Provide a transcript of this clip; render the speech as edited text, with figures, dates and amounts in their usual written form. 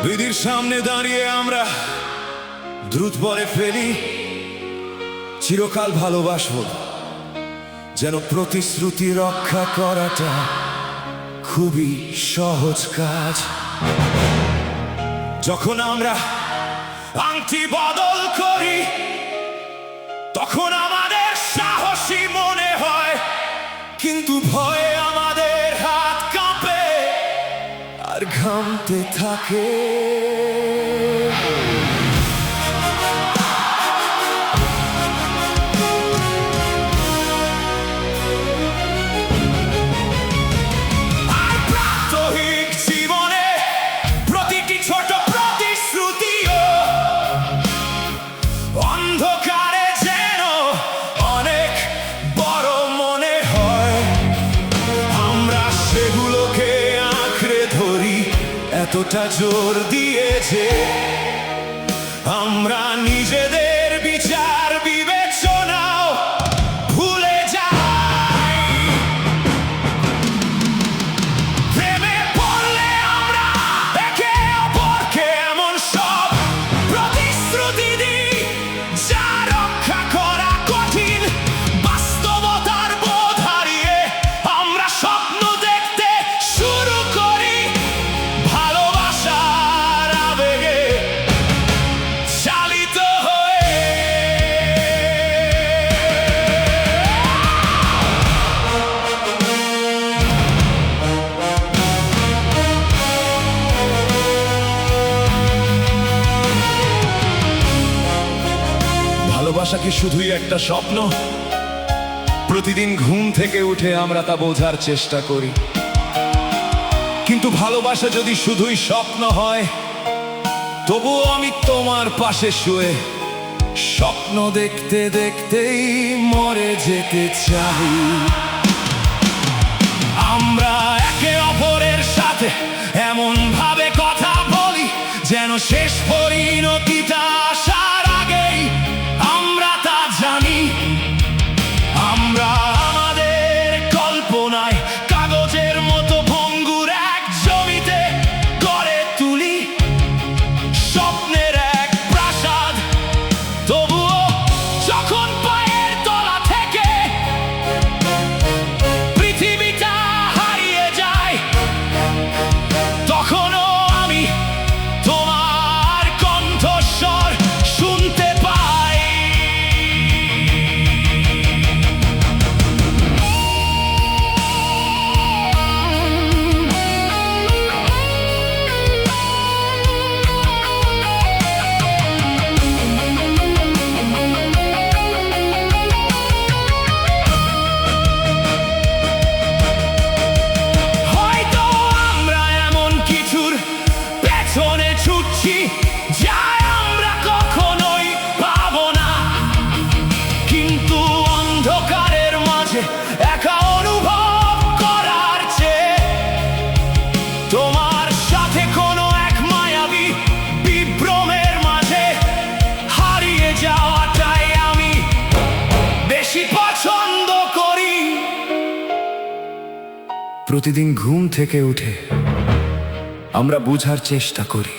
বিধির সামনে দাঁড়িয়ে আমরা দ্রুত বলে ফেলি, চিরকাল ভালোবাসবো। যেন প্রতিশ্রুতি রক্ষা করাটা খুবই সহজ কাজ। যখন আমরা আংটি বদল করি, তখন আমাদের সাহসী মনে হয়, কিন্তু ভয়ে আমাদের হাত কাঁপে আর ঘামতে থাকে। আর প্রাত্যহিক জীবনে প্রতিটি ছোট প্রতিশ্রুতিও অন্ধকারে যেন অনেক বড় মনে হয়। আমরা সেগুলোকে আঁকড়ে ধরি এতটা জোর দিয়ে যে আমরা নিজেদের বিচার বিবেচনাও ভুলে যাই। প্রেমে পড়লে আমরা একে অপরকে এমন সব প্রতিশ্রুতি দিই যা রক্ষা করা কঠিন। বাস্তবতার বোধ হারিয়ে আমরা স্বপ্ন দেখতে শুরু করি, ভালোবাসার আবেগে চালিত হয়ে। ভালোবাসা কি শুধুই একটা স্বপ্ন? প্রতিদিন ঘুম থেকে উঠে আমরা তা বোঝার চেষ্টা করি, কিন্তু ভালোবাসা যদি শুধুই স্বপ্ন হয়, তবুও আমি তোমার পাশে শুয়ে স্বপ্ন দেখতে দেখতেই মরে যেতে চাই। আমরা একে অপরের সাথে এমন ভাবে কথা বলি যেন শেষ পরিণতিটা আসার আগেই আমরা তা জানি। আমরা আমাদের কল্পনায় কাগজের মতো ভঙ্গুর এক জমিতে গড়ে তুলি স্বপ্নের এক প্রাসাদ। তবুও যখন পায়ের তলা থেকে পৃথিবীটা হারিয়ে যায়, তখনও আমি তোমার কণ্ঠস্বর শুনতে পাই। হয়তো আমরা এমন কিছুর পেছনে ছুটছি যা আমরা কখনোই পাবো না, কিন্তু অন্ধকারের মাঝে একা অনুভব করার চেয়ে তোমার সাথে কোনো এক মায়াবী বিভ্রমের মাঝে হারিয়ে যাওয়াটাই আমি বেশি পছন্দ করি। প্রতিদিন ঘুম থেকে উঠে আমরা বোঝার চেষ্টা করি,